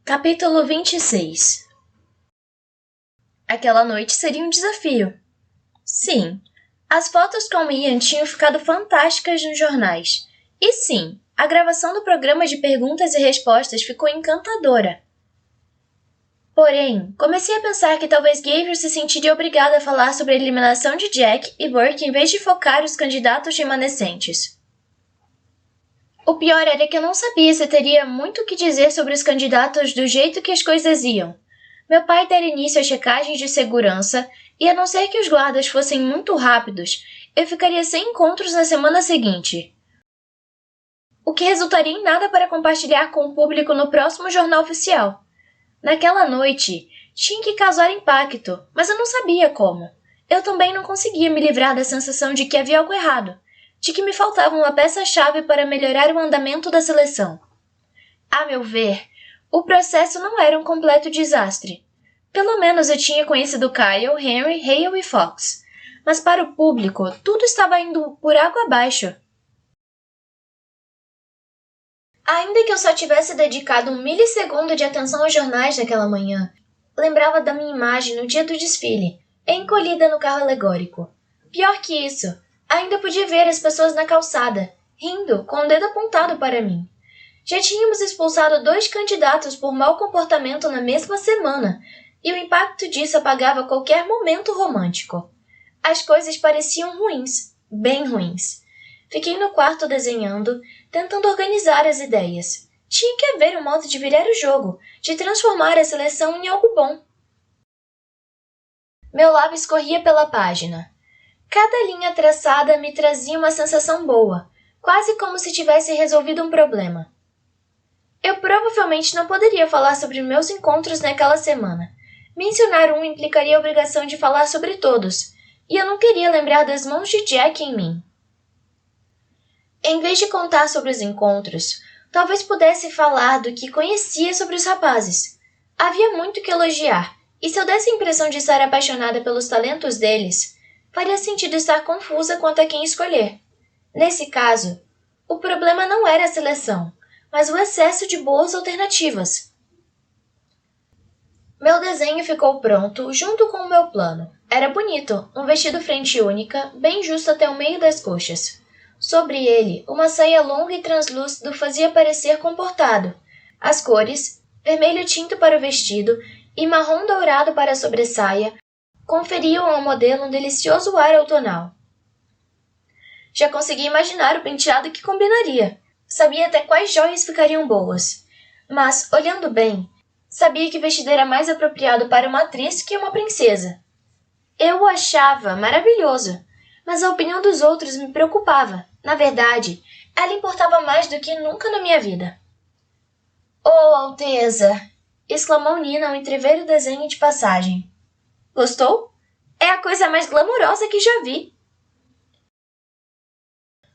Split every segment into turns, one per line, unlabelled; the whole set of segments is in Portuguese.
Capítulo 26. Aquela noite seria um desafio. Sim, as fotos com Ian tinham ficado fantásticas nos jornais. E sim, a gravação do programa de perguntas e respostas ficou encantadora. Porém, comecei a pensar que talvez Gabriel se sentiria obrigado a falar sobre a eliminação de Jack e Burke em vez de focar os candidatos remanescentes. O pior era que eu não sabia se teria muito o que dizer sobre os candidatos do jeito que as coisas iam. Meu pai dera início às checagens de segurança e, a não ser que os guardas fossem muito rápidos, eu ficaria sem encontros na semana seguinte. O que resultaria em nada para compartilhar com o público no próximo jornal oficial. Naquela noite, tinha que causar impacto, mas eu não sabia como. Eu também não conseguia me livrar da sensação de que havia algo errado, de que me faltava uma peça-chave para melhorar o andamento da seleção. A meu ver, o processo não era um completo desastre. Pelo menos eu tinha conhecido Kyle, Henry, Hale e Fox. Mas para o público, tudo estava indo por água abaixo. Ainda que eu só tivesse dedicado um milissegundo de atenção aos jornais daquela manhã, lembrava da minha imagem no dia do desfile, encolhida no carro alegórico. Pior que isso, ainda podia ver as pessoas na calçada, rindo, com o dedo apontado para mim. Já tínhamos expulsado 2 candidatos por mau comportamento na mesma semana, e o impacto disso apagava qualquer momento romântico. As coisas pareciam ruins, bem ruins. Fiquei no quarto desenhando, tentando organizar as ideias. Tinha que haver um modo de virar o jogo, de transformar a seleção em algo bom. Meu lábio escorria pela página. Cada linha traçada me trazia uma sensação boa, quase como se tivesse resolvido um problema. Eu provavelmente não poderia falar sobre meus encontros naquela semana. Mencionar um implicaria a obrigação de falar sobre todos, e eu não queria lembrar das mãos de Jack em mim. Em vez de contar sobre os encontros, talvez pudesse falar do que conhecia sobre os rapazes. Havia muito que elogiar, e se eu desse a impressão de estar apaixonada pelos talentos deles, faria sentido estar confusa quanto a quem escolher. Nesse caso, o problema não era a seleção, mas o excesso de boas alternativas. Meu desenho ficou pronto junto com o meu plano. Era bonito, um vestido frente única, bem justo até o meio das coxas. Sobre ele, uma saia longa e translúcido fazia parecer comportado. As cores, vermelho tinto para o vestido e marrom dourado para a sobressaia, conferiam ao modelo um delicioso ar outonal. Já consegui imaginar o penteado que combinaria. Sabia até quais joias ficariam boas. Mas, olhando bem, sabia que o vestido era mais apropriado para uma atriz que uma princesa. Eu o achava maravilhoso, mas a opinião dos outros me preocupava. Na verdade, ela importava mais do que nunca na minha vida. "Oh, Alteza!" exclamou Nina ao entrever o desenho de passagem. "Gostou? É a coisa mais glamourosa que já vi."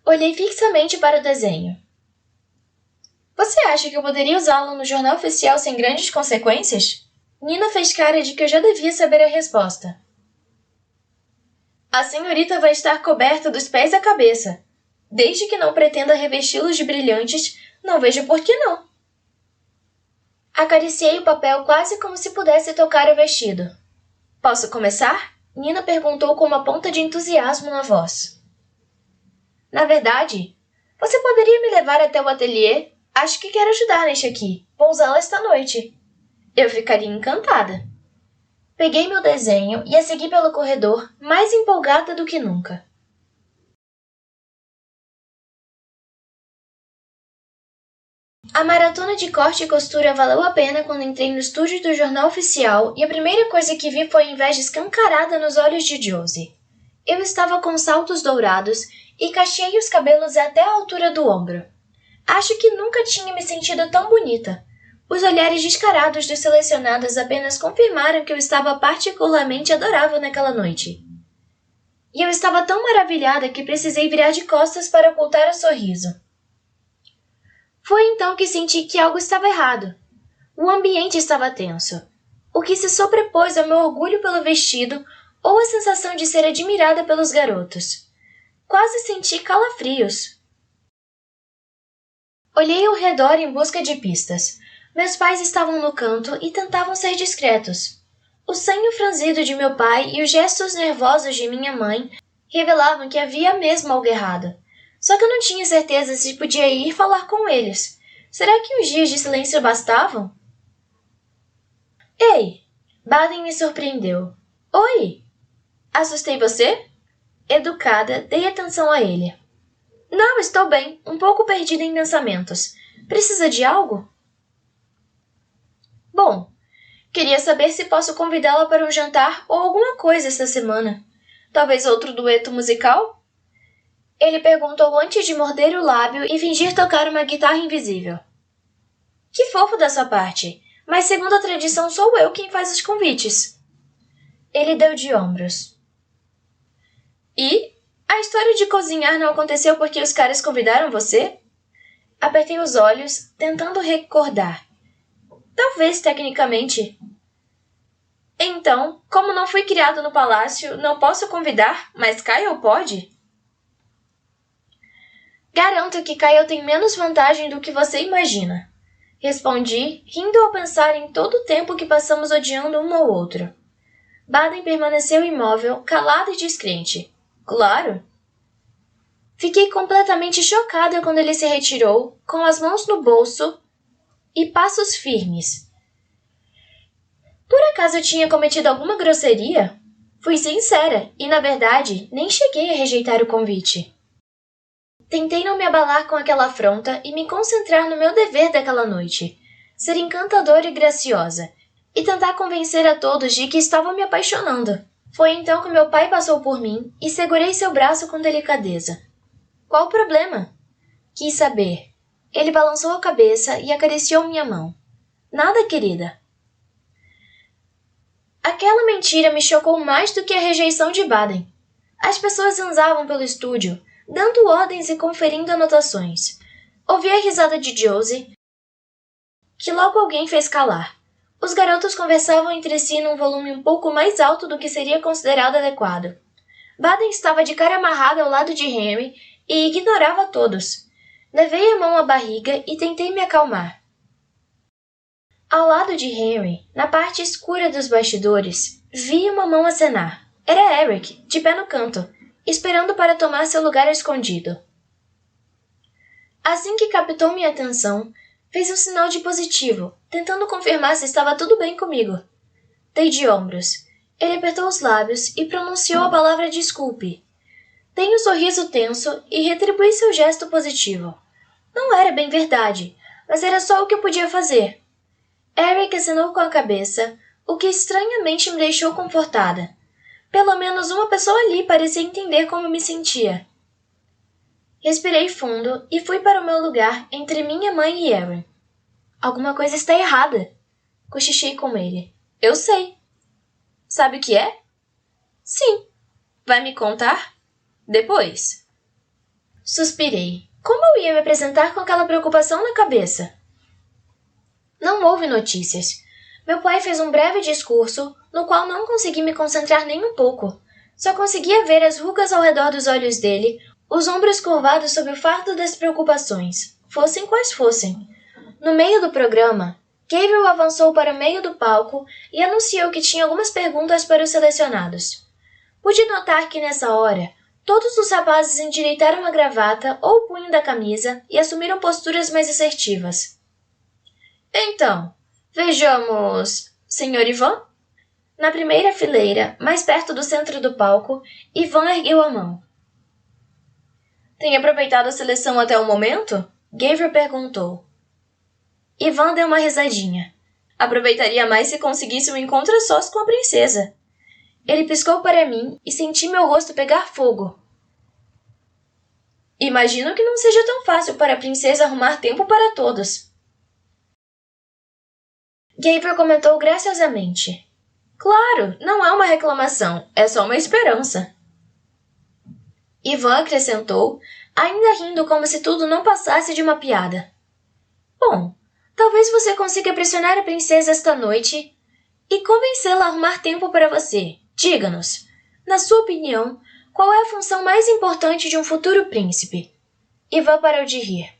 Olhei fixamente para o desenho. "Você acha que eu poderia usá-lo no jornal oficial sem grandes consequências?" Nina fez cara de que eu já devia saber a resposta. "A senhorita vai estar coberta dos pés à cabeça. Desde que não pretenda revesti-los de brilhantes, não vejo por que não." Acariciei o papel quase como se pudesse tocar o vestido. "Posso começar?" Nina perguntou com uma ponta de entusiasmo na voz. "Na verdade, você poderia me levar até o ateliê? Acho que quero ajudar neste aqui. Vou usá-la esta noite." Eu ficaria encantada. Peguei meu desenho e a segui pelo corredor, mais empolgada do que nunca. A maratona de corte e costura valeu a pena quando entrei no estúdio do jornal oficial e a primeira coisa que vi foi a inveja escancarada nos olhos de Josie. Eu estava com saltos dourados e cacheei os cabelos até a altura do ombro. Acho que nunca tinha me sentido tão bonita. Os olhares descarados dos selecionados apenas confirmaram que eu estava particularmente adorável naquela noite. E eu estava tão maravilhada que precisei virar de costas para ocultar o sorriso. Foi então que senti que algo estava errado. O ambiente estava tenso, o que se sobrepôs ao meu orgulho pelo vestido ou a sensação de ser admirada pelos garotos. Quase senti calafrios. Olhei ao redor em busca de pistas, Meus pais estavam no canto e tentavam ser discretos. O senho franzido de meu pai e os gestos nervosos de minha mãe revelavam que havia mesmo algo errado. Só que eu não tinha certeza se podia ir falar com eles. Será que uns dias de silêncio bastavam? Ei! Baden me surpreendeu. Oi! Assustei você? Educada, dei atenção a ele. Não, estou bem, um pouco perdida em pensamentos. Precisa de algo? Bom, queria saber se posso convidá-la para um jantar ou alguma coisa esta semana. Talvez outro dueto musical? Ele perguntou antes de morder o lábio e fingir tocar uma guitarra invisível. Que fofo da sua parte, mas segundo a tradição sou eu quem faz os convites. Ele deu de ombros. E? A história de cozinhar não aconteceu porque os caras convidaram você? Apertei os olhos, tentando recordar. Talvez tecnicamente. Então, como não fui criado no palácio, não posso convidar, mas Kyle pode? Garanto que Kyle tem menos vantagem do que você imagina. Respondi, rindo ao pensar em todo o tempo que passamos odiando um ao outro. Baden permaneceu imóvel, calado e descrente. Claro. Fiquei completamente chocada quando ele se retirou, com as mãos no bolso e passos firmes. Por acaso eu tinha cometido alguma grosseria? Fui sincera e, na verdade, nem cheguei a rejeitar o convite. Tentei não me abalar com aquela afronta e me concentrar no meu dever daquela noite, ser encantadora e graciosa, e tentar convencer a todos de que estava me apaixonando. Foi então que meu pai passou por mim e segurei seu braço com delicadeza. Qual o problema? Quis saber. Ele balançou a cabeça e acariciou minha mão. Nada, querida. Aquela mentira me chocou mais do que a rejeição de Baden. As pessoas zanzavam pelo estúdio, dando ordens e conferindo anotações. Ouvi a risada de Josie, que logo alguém fez calar. Os garotos conversavam entre si num volume um pouco mais alto do que seria considerado adequado. Baden estava de cara amarrada ao lado de Henry e ignorava todos. Levei a mão à barriga e tentei me acalmar. Ao lado de Henry, na parte escura dos bastidores, vi uma mão acenar. Era Eric, de pé no canto, esperando para tomar seu lugar escondido. Assim que captou minha atenção, fez um sinal de positivo, tentando confirmar se estava tudo bem comigo. Dei de ombros. Ele apertou os lábios e pronunciou a palavra desculpe. Dei um sorriso tenso e retribuí seu gesto positivo. Não era bem verdade, mas era só o que eu podia fazer. Eric acenou com a cabeça, o que estranhamente me deixou confortada. Pelo menos uma pessoa ali parecia entender como me sentia. Respirei fundo e fui para o meu lugar entre minha mãe e Aaron. Alguma coisa está errada. Cochichei com ele. Eu sei. Sabe o que é? Sim. Vai me contar? Depois. Suspirei. Como eu ia me apresentar com aquela preocupação na cabeça? Não houve notícias. Meu pai fez um breve discurso, no qual não consegui me concentrar nem um pouco. Só conseguia ver as rugas ao redor dos olhos dele, os ombros curvados sob o fardo das preocupações, fossem quais fossem. No meio do programa, Gabriel avançou para o meio do palco e anunciou que tinha algumas perguntas para os selecionados. Pude notar que, nessa hora, todos os rapazes endireitaram a gravata ou o punho da camisa e assumiram posturas mais assertivas. Então, vejamos, Sr. Ivan? Na primeira fileira, mais perto do centro do palco, Ivan ergueu a mão. Tem aproveitado a seleção até o momento? Gabriel perguntou. Ivan deu uma risadinha. Aproveitaria mais se conseguisse um encontro a sós com a princesa. Ele piscou para mim e senti meu rosto pegar fogo. Imagino que não seja tão fácil para a princesa arrumar tempo para todos. Gabriel comentou graciosamente. Claro, não é uma reclamação, é só uma esperança. Ivan acrescentou, ainda rindo como se tudo não passasse de uma piada. Bom, talvez você consiga pressionar a princesa esta noite e convencê-la a arrumar tempo para você. Diga-nos, na sua opinião, qual é a função mais importante de um futuro príncipe? Ivan parou de rir.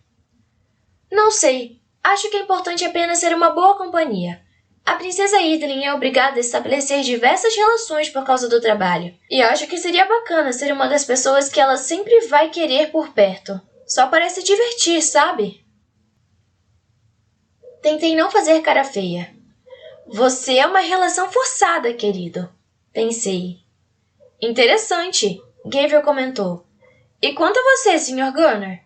Não sei. Acho que é importante apenas ser uma boa companhia. A princesa Idlin é obrigada a estabelecer diversas relações por causa do trabalho. E acho que seria bacana ser uma das pessoas que ela sempre vai querer por perto. Só para se divertir, sabe? Tentei não fazer cara feia. Você é uma relação forçada, querido. Pensei. Interessante, Gabriel comentou. E quanto a você, Sr. Gunner?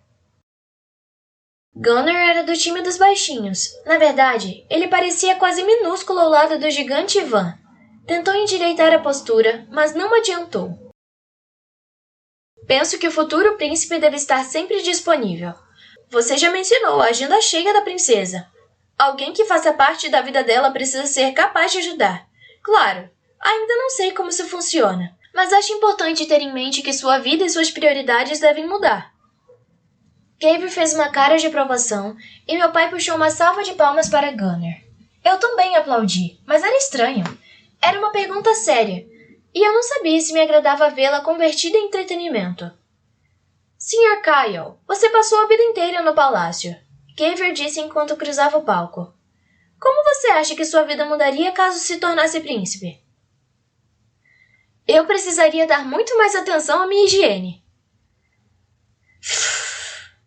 Gunner era do time dos baixinhos. Na verdade, ele parecia quase minúsculo ao lado do gigante Ivan. Tentou endireitar a postura, mas não adiantou. Penso que o futuro príncipe deve estar sempre disponível. Você já mencionou a agenda cheia da princesa. Alguém que faça parte da vida dela precisa ser capaz de ajudar. Claro, ainda não sei como isso funciona, mas acho importante ter em mente que sua vida e suas prioridades devem mudar. Gabriel fez uma cara de aprovação e meu pai puxou uma salva de palmas para Gunner. Eu também aplaudi, mas era estranho. Era uma pergunta séria, e eu não sabia se me agradava vê-la convertida em entretenimento. Sr. Kyle, você passou a vida inteira no palácio, Gabriel disse enquanto cruzava o palco. Como você acha que sua vida mudaria caso se tornasse príncipe? Eu precisaria dar muito mais atenção à minha higiene.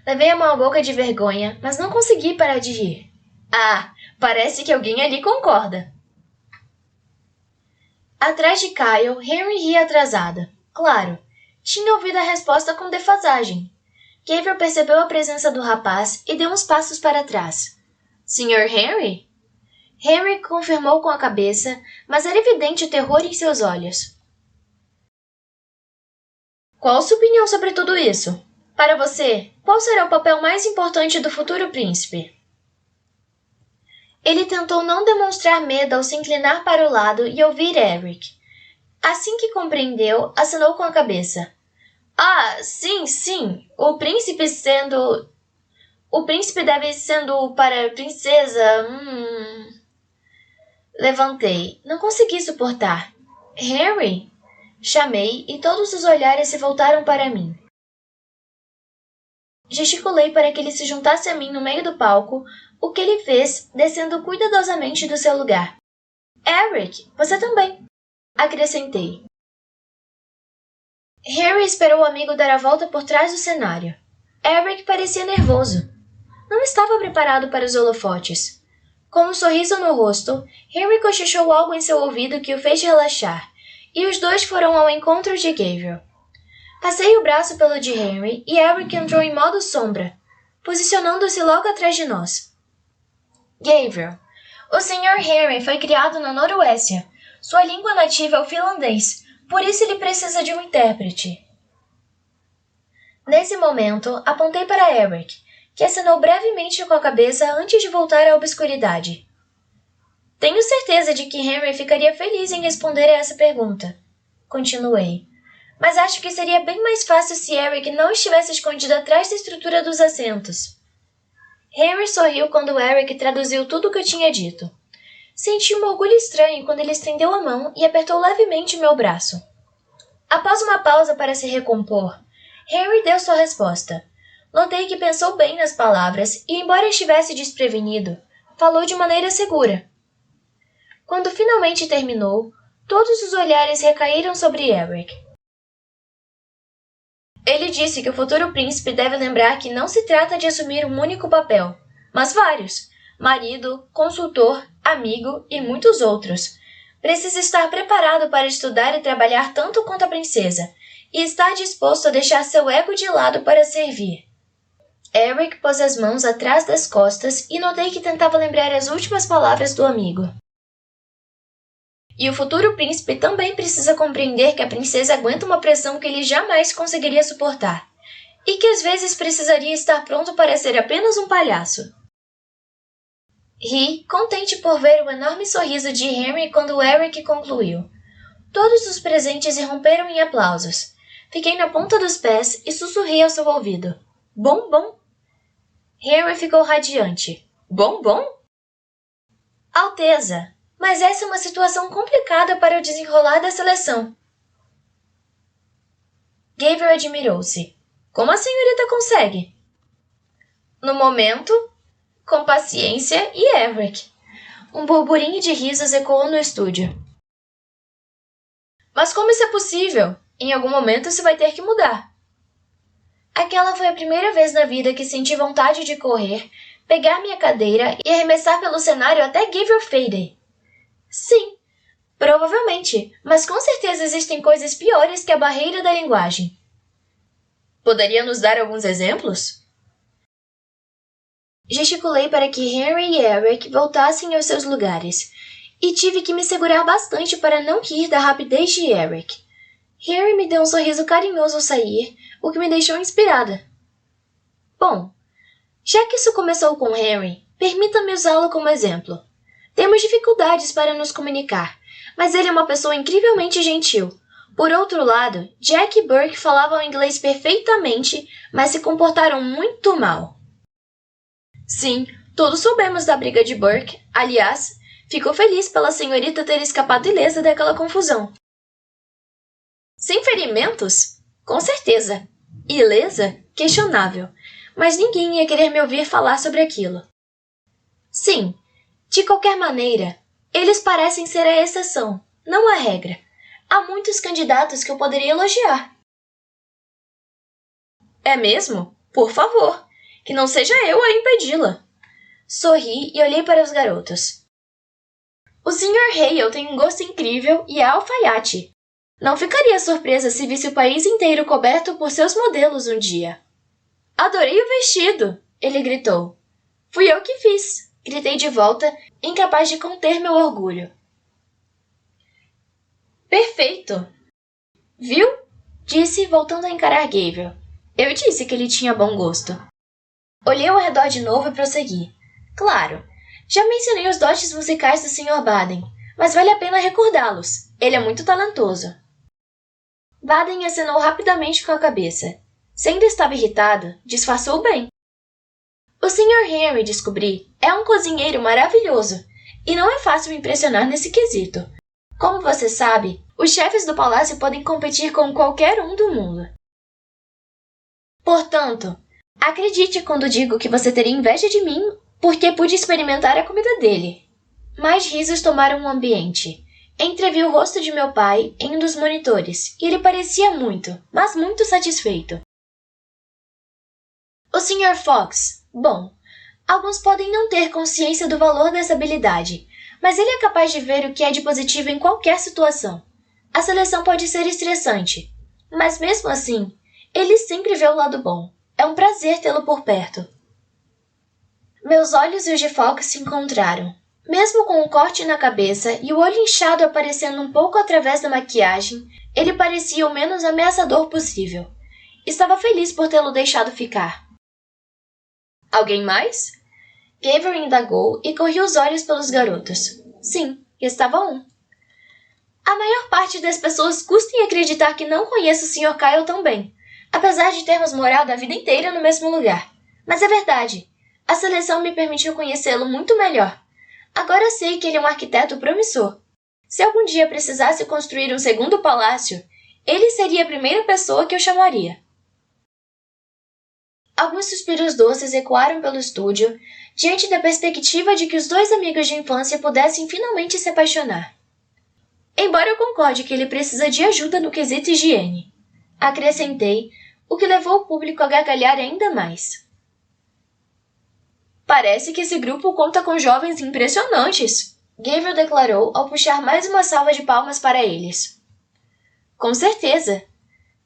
Levei a mão à boca de vergonha, mas não consegui parar de rir. Ah, parece que alguém ali concorda. Atrás de Kyle, Henry ria atrasada. Claro, tinha ouvido a resposta com defasagem. Gabriel percebeu a presença do rapaz e deu uns passos para trás. Sr. Henry? Henry confirmou com a cabeça, mas era evidente o terror em seus olhos. Qual sua opinião sobre tudo isso? Para você, qual será o papel mais importante do futuro príncipe? Ele tentou não demonstrar medo ao se inclinar para o lado e ouvir Eric. Assim que compreendeu, acenou com a cabeça. Ah, sim. O príncipe deve sendo para a princesa. Levantei. Não consegui suportar. Harry? Chamei e todos os olhares se voltaram para mim. Gesticulei para que ele se juntasse a mim no meio do palco, o que ele fez, descendo cuidadosamente do seu lugar. Eric, você também, acrescentei. Harry esperou o amigo dar a volta por trás do cenário. Eric parecia nervoso. Não estava preparado para os holofotes. Com um sorriso no rosto, Harry cochichou algo em seu ouvido que o fez relaxar, e os dois foram ao encontro de Gabriel. Passei o braço pelo de Henry e Eric entrou em modo sombra, posicionando-se logo atrás de nós. Gabriel, o Sr. Henry foi criado na Noroeste. Sua língua nativa é o finlandês, por isso ele precisa de um intérprete. Nesse momento, apontei para Eric, que acenou brevemente com a cabeça antes de voltar à obscuridade. Tenho certeza de que Henry ficaria feliz em responder a essa pergunta. Continuei. Mas acho que seria bem mais fácil se Eric não estivesse escondido atrás da estrutura dos assentos. Henry sorriu quando Eric traduziu tudo o que eu tinha dito. Senti um orgulho estranho quando ele estendeu a mão e apertou levemente meu braço. Após uma pausa para se recompor, Henry deu sua resposta. Notei que pensou bem nas palavras e, embora estivesse desprevenido, falou de maneira segura. Quando finalmente terminou, todos os olhares recaíram sobre Eric. Ele disse que o futuro príncipe deve lembrar que não se trata de assumir um único papel, mas vários: marido, consultor, amigo e muitos outros. Precisa estar preparado para estudar e trabalhar tanto quanto a princesa, e estar disposto a deixar seu ego de lado para servir. Eric pôs as mãos atrás das costas e notei que tentava lembrar as últimas palavras do amigo. E o futuro príncipe também precisa compreender que a princesa aguenta uma pressão que ele jamais conseguiria suportar, e que às vezes precisaria estar pronto para ser apenas um palhaço. Ri, contente por ver o enorme sorriso de Henry quando Eric concluiu. Todos os presentes irromperam em aplausos. Fiquei na ponta dos pés e sussurrei ao seu ouvido. Bom. Henry ficou radiante. Bom? Alteza! Mas essa é uma situação complicada para o desenrolar da seleção. Gabriel admirou-se. Como a senhorita consegue? No momento, Com paciência e Eric. Um burburinho de risos ecoou no estúdio. Mas como isso é possível? Em algum momento isso vai ter que mudar. Aquela foi a primeira vez na vida que senti vontade de correr, pegar minha cadeira e arremessar pelo cenário até Gabriel Fadey. Sim, provavelmente, mas com certeza existem coisas piores que a barreira da linguagem. Poderia nos dar alguns exemplos? Gesticulei para que Henry e Eric voltassem aos seus lugares, e tive que me segurar bastante para não rir da rapidez de Eric. Henry me deu um sorriso carinhoso ao sair, o que me deixou inspirada. Bom, já que isso começou com Henry, permita-me usá-lo como exemplo. Temos dificuldades para nos comunicar, mas ele é uma pessoa incrivelmente gentil. Por outro lado, Jack e Burke falavam inglês perfeitamente, mas se comportaram muito mal. Sim, todos soubemos da briga de Burke. Aliás, fico feliz pela senhorita ter escapado ilesa daquela confusão. Sem ferimentos? Com certeza. Ilesa? Questionável. Mas ninguém ia querer me ouvir falar sobre aquilo. Sim, de qualquer maneira, eles parecem ser a exceção, não a regra. Há muitos candidatos que eu poderia elogiar. É mesmo? Por favor, que não seja eu a impedi-la. Sorri e olhei para os garotos. O Sr. Hale tem um gosto incrível e é alfaiate. Não ficaria surpresa se visse o país inteiro coberto por seus modelos um dia. Adorei o vestido, ele gritou. Fui eu que fiz, gritei de volta, incapaz de conter meu orgulho. Perfeito! Viu? Disse, voltando a encarar Gabriel. Eu disse que ele tinha bom gosto. Olhei ao redor de novo e prossegui. Claro, já mencionei os dotes musicais do Sr. Baden, mas vale a pena recordá-los. Ele é muito talentoso. Baden acenou rapidamente com a cabeça. Se ainda estava irritado, disfarçou bem. O Sr. Henry, descobri, é um cozinheiro maravilhoso, e não é fácil impressionar nesse quesito. Como você sabe, os chefes do palácio podem competir com qualquer um do mundo. Portanto, acredite quando digo que você teria inveja de mim porque pude experimentar a comida dele. Mais risos tomaram o ambiente. Entrevi o rosto de meu pai em um dos monitores, e ele parecia muito, mas muito satisfeito. O Sr. Fox, bom, alguns podem não ter consciência do valor dessa habilidade, mas ele é capaz de ver o que é de positivo em qualquer situação. A seleção pode ser estressante, mas mesmo assim, ele sempre vê o lado bom. É um prazer tê-lo por perto. Meus olhos e os de Fox se encontraram. Mesmo com um corte na cabeça e o olho inchado aparecendo um pouco através da maquiagem, ele parecia o menos ameaçador possível. Estava feliz por tê-lo deixado ficar. Alguém mais? Gabriel indagou e corriu os olhos pelos garotos. Sim, estava um. A maior parte das pessoas custa em acreditar que não conheço o Sr. Kyle tão bem, apesar de termos morado a vida inteira no mesmo lugar. Mas é verdade. A seleção me permitiu conhecê-lo muito melhor. Agora sei que ele é um arquiteto promissor. Se algum dia precisasse construir um segundo palácio, ele seria a primeira pessoa que eu chamaria. Alguns suspiros doces ecoaram pelo estúdio, diante da perspectiva de que os dois amigos de infância pudessem finalmente se apaixonar. Embora eu concorde que ele precisa de ajuda no quesito higiene, acrescentei, o que levou o público a gargalhar ainda mais. Parece que esse grupo conta com jovens impressionantes, Gabriel declarou ao puxar mais uma salva de palmas para eles. Com certeza.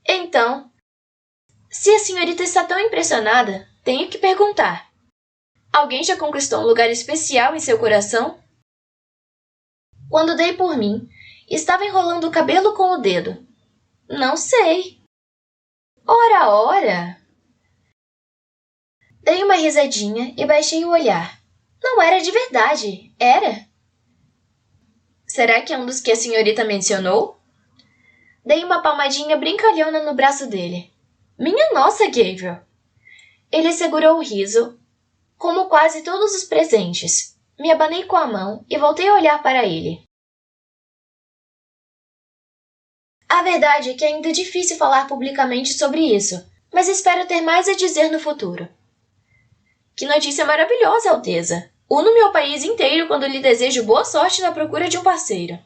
Então, se a senhorita está tão impressionada, tenho que perguntar. Alguém já conquistou um lugar especial em seu coração? Quando dei por mim, estava enrolando o cabelo com o dedo. Não sei. Ora! Dei uma risadinha e baixei o olhar. Não era de verdade, era? Será que é um dos que a senhorita mencionou? Dei uma palmadinha brincalhona no braço dele. Minha nossa, Gabriel! Ele segurou o riso, como quase todos os presentes. Me abanei com a mão e voltei a olhar para ele. A verdade é que ainda é difícil falar publicamente sobre isso, mas espero ter mais a dizer no futuro. Que notícia maravilhosa, Alteza! Uno meu país inteiro quando lhe desejo boa sorte na procura de um parceiro.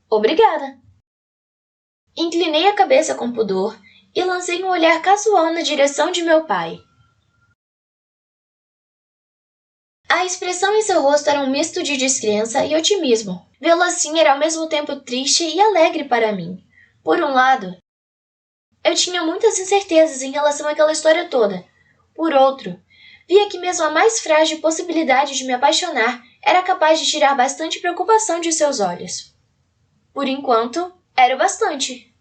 Obrigada! Inclinei a cabeça com pudor e lancei um olhar casual na direção de meu pai. A expressão em seu rosto era um misto de descrença e otimismo. Vê-lo assim era ao mesmo tempo triste e alegre para mim. Por um lado, eu tinha muitas incertezas em relação àquela história toda. Por outro, via que mesmo a mais frágil possibilidade de me apaixonar era capaz de tirar bastante preocupação de seus olhos. Por enquanto, era o bastante.